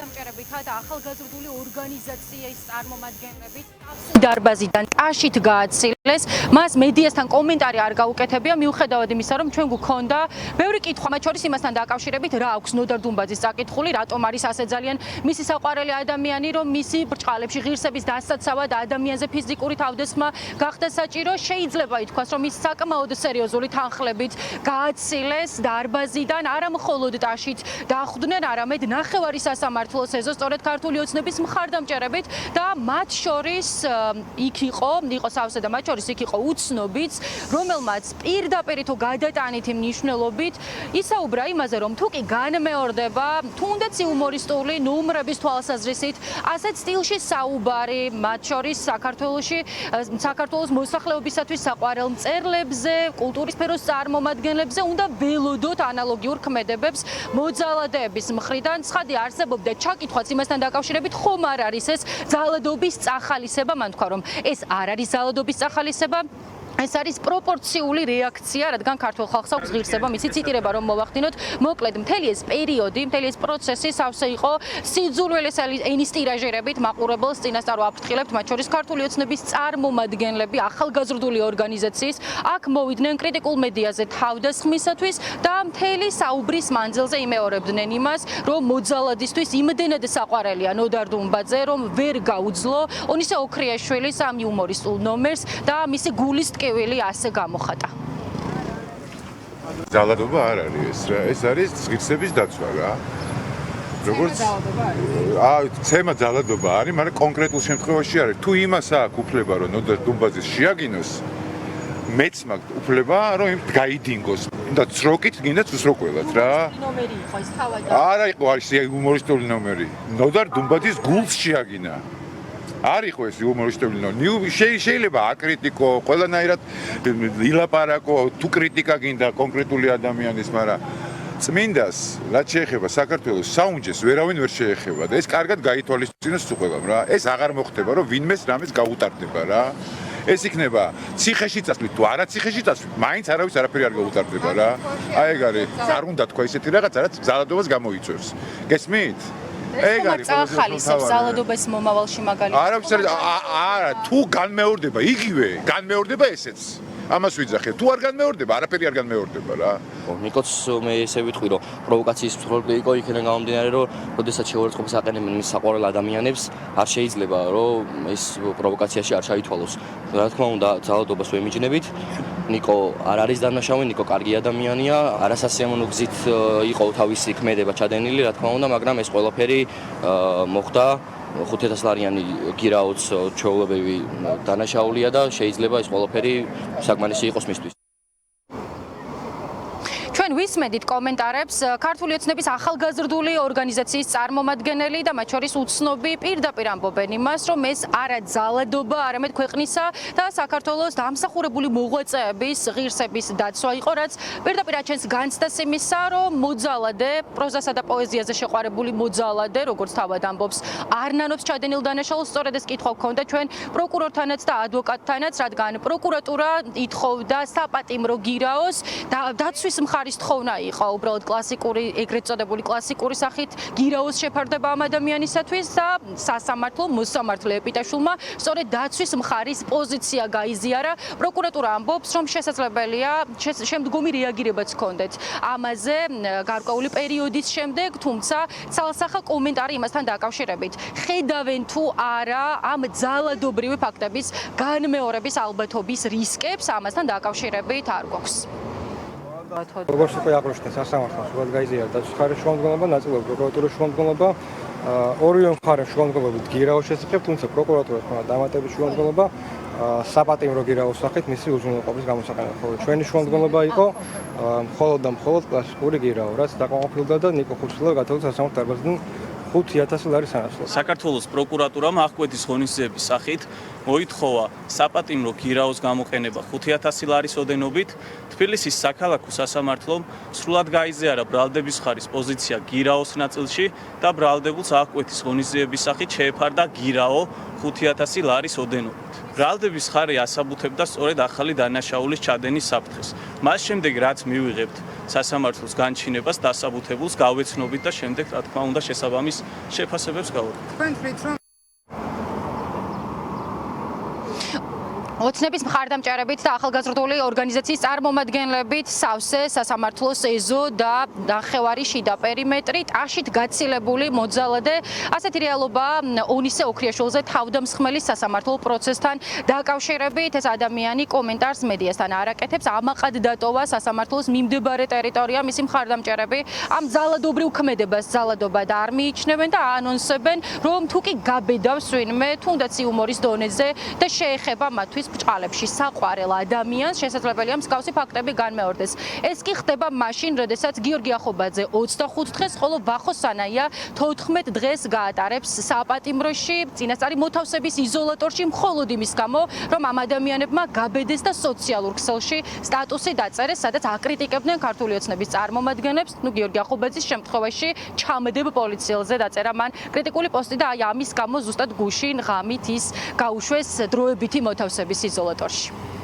მხარდამჭერებითად ახალგაზრდული ორგანიზაციის წარმომადგენლებით დარბაზიდან ტაშით გააცილეს. მას მედიასთან კომენტარი არ გაუკეთებია, მიუხედავად იმისა, რომ ჩვენ გვქონდა ბევრი კითხვა, მათ შორის იმასთან დაკავშირებით, რა აქვს ნოდარ დუმბაძის საკითხული, რატომ არის ასე ძალიან მისი საყვარელი ადამიანი, რომ მისი ბრჭყალებში ღირსების დასაცავად ადამიანზე ფიზიკური თავდასხმა გახდა საჭირო. შეიძლება ითქვას, რომ ის საკმაოდ სერიოზული თანხლებით გააცილეს დარბაზიდან, არა მხოლოდ ტაშით დახვდნენ, არამედ ნახევარი სასამართლოს ეზო სწორედ ქართული ოცნების მხარდამჭერებით და მათ შორის იქ იყო სავსე და მათ შორის იქ იყო უცნობიც, რომელმაც პირდაპირ თუ გადატანითი მნიშვნელობით ისაუბრა იმაზე, რომ თუ კი განმეორდება თუნდაც იუმორისტული ნუმრების თვალსაზრისით, ასეთ სტილში საუბარი მათ შორის საქართველოს მოსახლეობისათვის საყვარელ მწერლებზე, კულტურის სფეროს წარმომადგენლებზე უნდა ველოდოთ ანალოგიურ ქმედებებს მოძალადეების მხრიდან. ცხადი არსებობდა ჩაკითხვაც იმასთან დაკავშირებით, ხომ არ არის ეს ძალადობის წახალისება, მან თქვა, რომ ეს არ არის ძალადობის წახალისება. ეს არის პროპორციული რეაქცია, რადგან ქართულ ხალხს აქვს ღირსება, მისი ციტირება რომ მოვახდინოთ, მოკლედ მთელი ეს პერიოდი, მთელი ეს პროცესი სავსე იყო სიძულვილეს ენის ტირაჟირებით მაყურებელს წინასწარ ვაფრთხილებთ, მათ შორის ქართული ოცნების წარმომადგენლები, ახალგაზრდული ორგანიზაციის, აქ მოვიდნენ კრიტიკულ მედიაზე თავდასხმისათვის და მთელი საუბრის მანძილზე იმეორებდნენ იმას, რომ მოძალადისთვის იმდენად საყვარელია ნოდარ დუმბაძე, რომ ვერ გაუძლო ონისე ოქრიაშვილის ამ იუმორისტულ ნომერს და მისი გულის ტკივილი ასე გამოხატა. ძალადობა არ არის ეს რა, ეს არის ღირსების დაცვა რა. როგორც ცემა ძალადობა არის, მაგრამ კონკრეტულ შემთხვევაში არის. თუ იმას აქვს უფლება, რომ ნოდარ დუმბაძეს შეაგინოს, მეც მაქვს უფლება, რომ იმ გაიდინგოს. და ცროკით გინდა ცროკველად რა. ნომერი იყო ეს თავად. არა იყო, არის იუმორისტული ნომერი. ნოდარ დუმბაძის გულს შეაგინა. არ იყო ეს იუმორისტული ნომერი. შეიძლება აკრიტიკო, ყველანაირად ილაპარაკო, თუ კრიტიკა გინდა კონკრეტული ადამიანის, მაგრამ წმინდას, რაც შეეხება საქართველოს საუნჯეს, ვერავინ ვერ შეეხება და ეს კარგად გაითვალისწინოს ყველამ რა. ეს აღარ მოხდება, რომ ვინმეს რამეს გაუტარდება რა. ეს იქნება ციხეში წასვლით თუ არა ციხეში წასვლით, მაინც არავის არაფერი არ გაუტარდება რა. აი ეგ არის, არ უნდა თქვა ისეთი რაღაც, რაც ძალადობას გამოიწვევს. გესმით? ეგ არის ახალისებს ძალადობის მომავალში მაგალითად. არა, თუ განმეორდება, იგივე, განმეორდება ესეც. ამას ვიძახე, თუ არ განმეორდება, არაფერი არ განმეორდება რა. ნიკოც მე ესე ვიტყვი, რომ პროვოკაციის მსხვერპლი იყო იქიდან გამომდინარე, რომ როდესაც შეურაცხყოფას აყენებენ მის საყვარელ ადამიანებს, არ შეიძლება, რომ ეს პროვოკაციაში არ ჩაითვალოს. რა თქმა უნდა, ძალადობას ვემიჯნებით. ნიკო არ არის დანაშაული, ნიკო კარგი ადამიანია, არასასიამოვნო გზით იყო თავისი ქმედება ჩადენილი, რა თქმა უნდა, მაგრამ ეს ყველაფერი მოხდა 5,000 ლარიანი გირაოც ჩვეულებრივი დანაშაულია და შეიძლება ეს ყველაფერი საკმარისი იყოს მისთვის. ჩვენ ვისმენთ კომენტარებს ქართული ოცნების ახალგაზრდული ორგანიზაციის წარმომადგენელი და მათ შორის უცნობი პირდაპირ ამბობენ იმას, რომ ეს არა ძალადობა, არამედ ქვეყნისა და საქართველოს დამსახურებული მოღვაწეების ღირსების დაცვა იყო, რაც პირდაპირ აჩენს განცდას იმისა, რომ მოძალადე, პროზასა და პოეზიაზე შეყვარებული მოძალადე, როგორც თავად ამბობს, არ ნანობს ჩადენილ დანაშაულს. სწორედ ეს კითხვა ჰქონდა ჩვენ პროკურორთანაც და ადვოკატთანაც, რადგან პროკურატურა ითხოვდა საპატიმრო გირაოს და დაცვის მხარის თხოვნა იყო უბრალოდ კლასიკური, ეგრეთ წოდებული კლასიკური სახით გირაოს შეფარდება ამ ადამიანისათვის და სასამართლო მოსამართლე ეპიტაშვილმა სწორედ დაცვის მხარის პოზიცია გაიზიარა. პროკურატურა ამბობს, რომ შესაძლებელია შემდგომი რეაგირებაც ჰქონდეთ ამაზე გარკვეული პერიოდის შემდეგ, თუმცა ცალსახა კომენტარი იმასთან დაკავშირებით. ხედავენ თუ არა ამ ძალადობრივი ფაქტების განმეორების ალბათობის რისკებს, ამასთან დაკავშირებით არ გვაქვს. როგორც უკვე აღნიშნე, სასამართლოს უბრალოდ გაიზიარა დაცვის მხარის შუამდგომლობა, ნაწილობრივ პროკურატურის შუამდგომლობა, ორივე მხარეს შუამდგომლობით გირაოს შესახებ, თუმცა პროკურატურას ჰქონდა დამატებით შუამდგომლობა საპატიმრო გირაოს სახით მისი უზრუნველყოფის გამოსაყენად. ხოლო ჩვენი შუამდგომლობა იყო მხოლოდ და მხოლოდ კლასიკური გირაო, რაც დაკმაყოფილდა და ნიკო ხუცლავა გადავიდა სასამართლო დარბაზიდან 5,000 ლარის სანაცვლოდ. საქართველოს პროკურატურამ აღკვეთის ღონისძიების სახით მოითხოვა საპატიმრო გირაოს გამოყენება 5,000 ლარის ოდენობით. თბილისის საქალაქო სასამართლომ სრულად გაიზიარა ბრალდების მხარის პოზიცია გირაოს ნაწილში და ბრალდებულს აღკვეთის ღონისძიების სახით შეეფარდა გირაო 5,000 ლარის ოდენობით. ბრალდების მხარე ასაბუთებდა სწორედ ახალი დანაშაულის ჩადენის საფრთხეს. მას შემდეგ რაც მივიღებთ სასამართლოს განჩინებას, დასაბუთებულს გავეცნობით და შემდეგ რა თქმა უნდა შესაბამის შეფასებებს გავაკეთებთ. თქვენ თვლით რომ ოცნების მხარდამჭერებით და ახალგაზრდული ორგანიზაციის წარმომადგენლებით სავსე სასამართლოს ეზო და ნახევარი შიდა პერიმეტრი ტაშით გაცილებული მოძალადე ასეთი რეალობა ონისე ოქრიაშვილზე თავდამსხმელის სასამართლო პროცესთან დაკავშირებით ეს ადამიანი კომენტარს მედიასთან არ აკეთებს ამაყად დატოვა სასამართლოს მიმდებარე ტერიტორია მისი მხარდამჭერები ამ ძალადობრივ ქმედებას ძალადობად არ მიიჩნევენ და აანონსებენ რომ თუ კი გაბედავს ვინმე თუნდაც იუმორის დონეზე და შეეხება მათთვის ბრჭყალებში საყვარელ ადამიანს შესაძლებელია მსგავსი ფაქტები განმეორდეს. ეს კი ხდება მაშინ, როდესაც გიორგი ახობაძე 25 დღეს, ხოლო ვახო სანაია 14 დღეს გაატარებს საპატიმროში, წინასწარი მოთავსების იზოლატორში მხოლოდ იმის გამო, რომ ამ ადამიანებმა გაბედეს და სოციალურ ქსელში სტატუსი დაწერეს, სადაც აკრიტიკებდნენ ქართული ოცნების წარმომადგენლებს. გიორგი ახობაძის შემთხვევაში ჩამდებ პოლიციელზე დაწერა მან კრიტიკული პოსტი და აი ამის გამო ზუსტად გუშინ ღამით ის გაუშვეს დროებითი მოთავსების იზოლატორში.